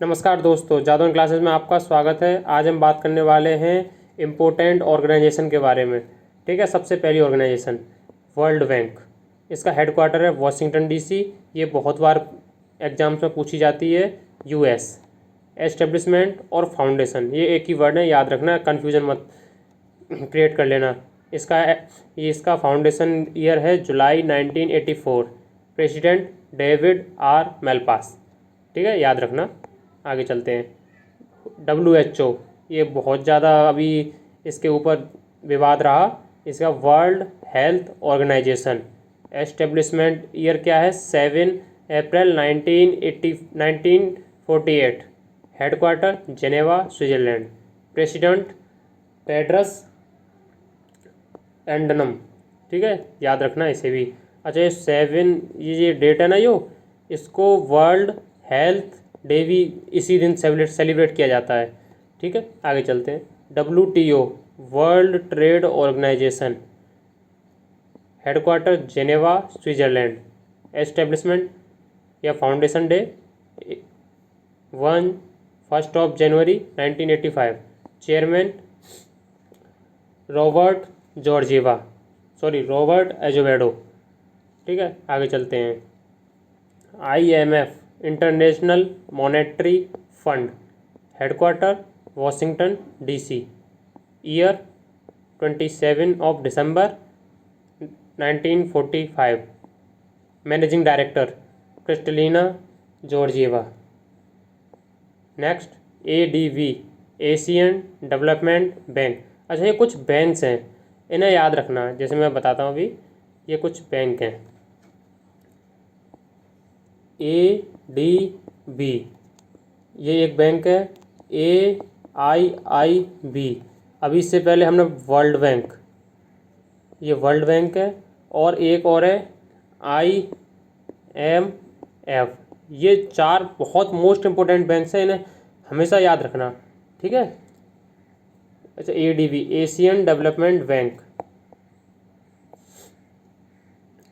नमस्कार दोस्तों, जादौन क्लासेस में आपका स्वागत है। आज हम बात करने वाले हैं इम्पोर्टेंट ऑर्गेनाइजेशन के बारे में। ठीक है, सबसे पहली ऑर्गेनाइजेशन वर्ल्ड बैंक। इसका हेडक्वार्टर है वॉशिंगटन डीसी। ये बहुत बार एग्जाम्स में पूछी जाती है। यूएस। एस्टेब्लिशमेंट और फाउंडेशन ये एक ही वर्ड है, याद रखना, कन्फ्यूजन मत क्रिएट कर लेना। इसका फाउंडेशन ईयर है जुलाई 1984। President David R Malpass. ठीक है, याद रखना। आगे चलते हैं। WHO ये बहुत ज़्यादा अभी इसके ऊपर विवाद रहा। इसका World Health Organization establishment year क्या है? 7 अप्रैल 1948। Headquarter Geneva Switzerland. President Tedros Adhanom. ठीक है, याद रखना इसे भी। अच्छा, ये 7 ये डेट है ना, इसको वर्ल्ड हेल्थ डे भी इसी दिन सेलिब्रेट किया जाता है। ठीक है, आगे चलते हैं। WTO World Trade Organization headquarter Geneva Switzerland. Establishment या फाउंडेशन डे 1 जनवरी 1985। Chairman Robert Azevedo. ठीक है, आगे चलते हैं। IMF International Monetary Fund headquarter Washington DC। Year 27 दिसंबर 1945। Managing director Kristalina Georgieva. Next ADB Asian Development Bank. अच्छा, ये कुछ बैंक्स हैं, इन्हें याद रखना। जैसे मैं बताता हूँ अभी, ये कुछ बैंक हैं। ADB ये एक बैंक है। AIIB अभी इससे पहले हमने वर्ल्ड बैंक, ये वर्ल्ड बैंक है। और एक और है IMF। ये 4 बहुत मोस्ट इम्पोर्टेंट बैंक्स हैं, इन्हें हमेशा याद रखना। ठीक है। अच्छा, ADB Asian Development bank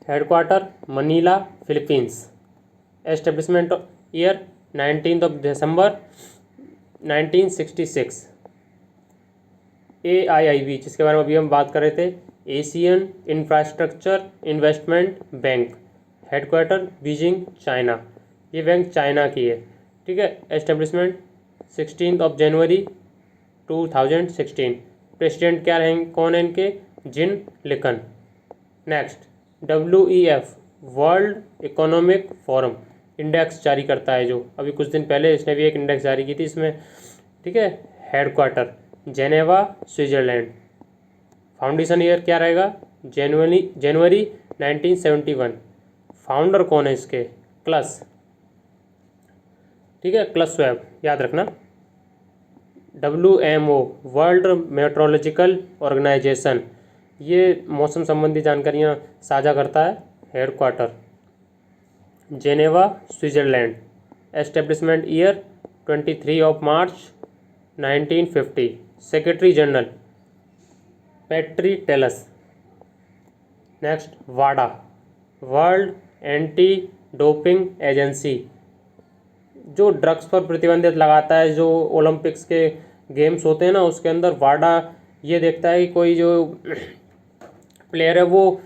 headquarter Manila Philippines. Establishment year 19 दिसंबर 1966। AIIB जिसके बारे में अभी हम बात कर रहे थे, Asian infrastructure investment bank headquarter Beijing China. ये बैंक चाइना की है। ठीक है। एस्टेब्लिशमेंट 16 जनवरी 2016। प्रेसिडेंट क्या रहेंगे, कौन है इनके? Jin Liqun. Next WEF World Economic Forum index जारी करता है, जो अभी कुछ दिन पहले इसने भी एक इंडेक्स जारी की थी इसमें। ठीक है। Headquarter Geneva Switzerland. Foundation year क्या रहेगा? जनवरी 1971। फाउंडर कौन है इसके? क्लस। ठीक है, क्लस स्वैब याद रखना। WMO वर्ल्ड मेट्रोलॉजिकल ऑर्गेनाइजेशन ये मौसम संबंधी जानकारियाँ साझा करता है। Headquarter Geneva Switzerland. Establishment year 23 मार्च 1950। Secretary general Petteri Taalas. Next वाडा वर्ल्ड एंटी डोपिंग एजेंसी, जो ड्रग्स पर प्रतिबंधित लगाता है। जो ओलंपिक्स के गेम्स होते हैं ना, उसके अंदर वाडा ये देखता है कि कोई जो प्लेयर है वो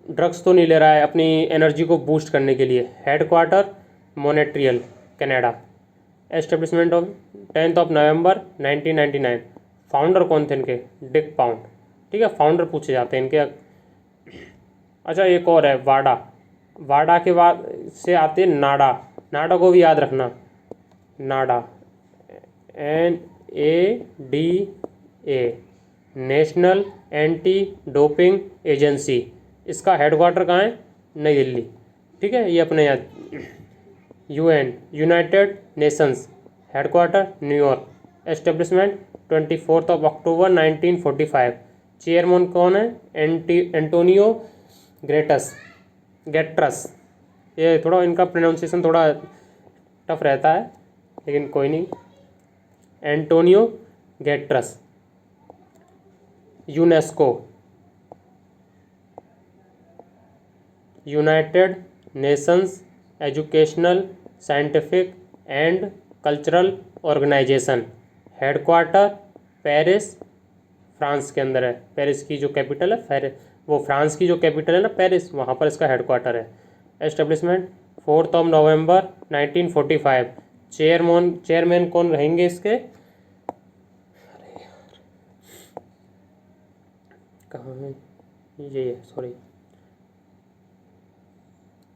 ड्रग्स तो नहीं ले रहा है अपनी एनर्जी को बूस्ट करने के लिए। Headquarter Montreal Canada. Establishment of 10 November 1999। Founder कौन थे इनके? Dick pound. ठीक है, फाउंडर पूछे जाते हैं इनके। अच्छा, एक और है वाडा। वाडा के बाद से आते हैं नाडा। नाडा को भी याद रखना। नाडा NADA national anti Doping agency. इसका हेडक्वार्टर कहाँ है? नई दिल्ली। ठीक है, ये अपने याद। UN United Nations headquarter New York. Establishment 24 अक्टूबर 1945। चेयरमैन कौन है? एंटोनियो गेट्रस। ये थोड़ा इनका प्रोनाउंसिएशन थोड़ा टफ रहता है, लेकिन कोई नहीं। Antonio Guterres. UNESCO United Nations Educational Scientific and Cultural Organization, headquarter Paris, France के अंदर है। पेरिस की जो कैपिटल है, वो फ्रांस की जो कैपिटल है ना पेरिस, वहाँ पर इसका हेडक्वार्टर है। एस्टेब्लिशमेंट 4 नवंबर 1945। चेयरमैन कौन रहेंगे इसके? कहाँ है ये, सॉरी,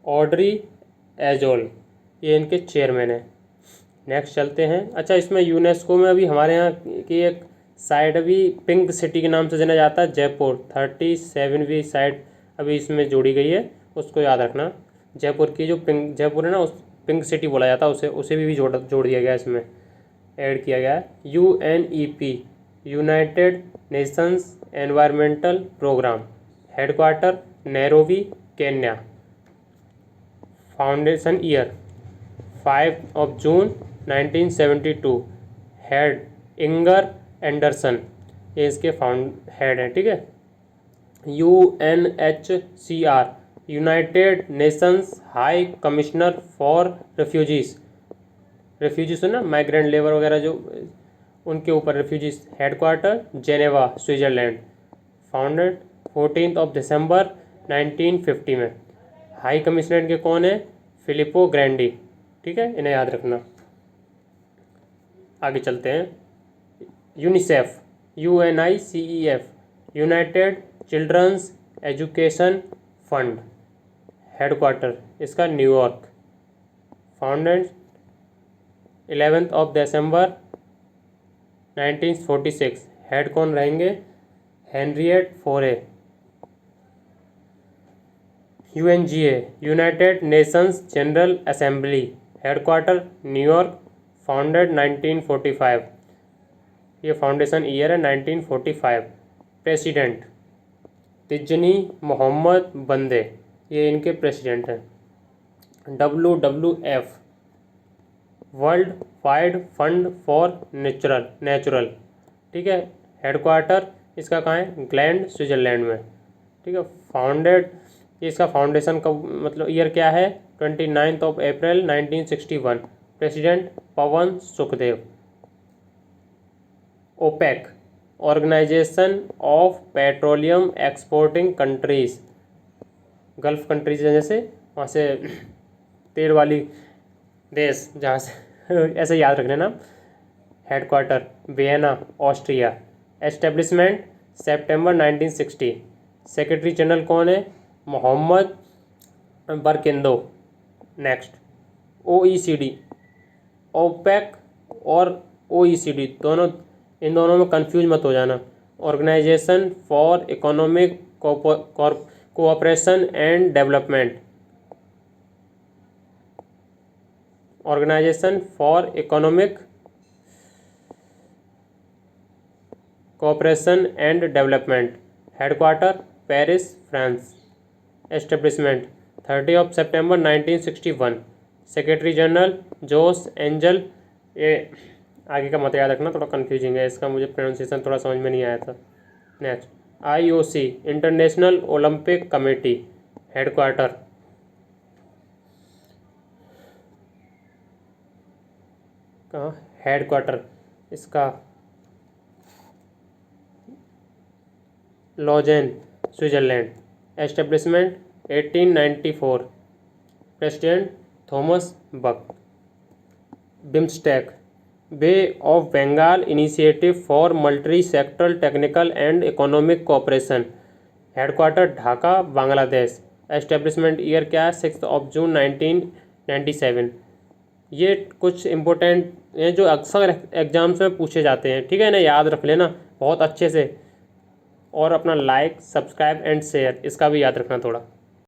ऑड्री एजोल, ये इनके चेयरमैन है। नेक्स्ट चलते हैं। अच्छा, इसमें यूनेस्को में अभी हमारे यहाँ की एक साइट अभी पिंक सिटी के नाम से जाना जाता है, जयपुर 37वीं साइट अभी इसमें जोड़ी गई है, उसको याद रखना। जयपुर की जो जयपुर है ना, उस पिंक सिटी बोला जाता है, उसे भी जोड़ दिया गया, इसमें ऐड किया गया है। UNEP, United Nations environmental program, headquarter Nairobi, Kenya. Foundation year 5 जून 1972। हेड इंगर एंडरसन, ये इसके हेड है, ठीक है। UNHCR, United Nations high commissioner for refugees है ना, माइग्रेंट लेबर वगैरह जो, उनके ऊपर refugees. Headquarter Geneva, Switzerland. Founded 14 दिसंबर 1950 में। हाई कमिश्नर इनके कौन है? फिलिपो ग्रैंडी, ठीक है, इन्हें याद रखना। आगे चलते हैं। UNICEF, UNICEF, United childrens education fund, headquarter इसका न्यूयॉर्क। फाउंडेड 11 दिसंबर 1946। हेड कौन रहेंगे? Henriette Fore. UNGA, United Nations general assembly, headquarter New York. Founded 1945, ये फाउंडेशन ईयर है 1945। प्रेसिडेंट तिजनी मोहम्मद बंदे, ये इनके प्रेसिडेंट हैं। WWF, world wide fund for natural, ठीक है। हेडक्वार्टर इसका कहाँ है? ग्लैंड, स्विट्जरलैंड में, ठीक है। फाउंडेड, इसका फाउंडेशन का मतलब ईयर क्या है? 29 अप्रैल 1961। President Pavan Sukhdev. OPEC, organization of petroleum exporting countries, gulf countries जैसे, वहाँ से तेल वाली देश जहाँ से ऐसे याद रख लेना। Headquarter Vienna, Austria. एस्टेब्लिशमेंट सितंबर 1960। सेक्रेटरी जनरल कौन है? मोहम्मद बरकिंदो। नेक्स्ट OECD, ओपेक और OECD दोनों, इन दोनों में कंफ्यूज मत हो जाना। Organization for economic cooperation and development, organization for economic cooperation and development, headquarter Paris, France. Establishment 30 सितंबर 1961। सेक्रेटरी जनरल जोस एंजल, ये आगे का मत याद रखना, थोड़ा कन्फ्यूजिंग है इसका, मुझे प्रोनाउंसिएशन थोड़ा समझ में नहीं आया था। Next IOC, international Olympic committee, headquarter कहाँ? हेडक्वार्टर इसका Lausanne, Switzerland. Establishment 1894। President Thomas Bach. BIMSTEC, bay of Bengal initiative for multi sectoral technical and economic cooperation, headquarter Dhaka, Bangladesh. Establishment year क्या है? 6 जून 1997। ये कुछ इम्पोर्टेंट हैं जो अक्सर एग्जाम्स में पूछे जाते हैं, ठीक है ना, याद रख लेना बहुत अच्छे से। और अपना लाइक, सब्सक्राइब एंड शेयर, इसका भी याद रखना थोड़ा।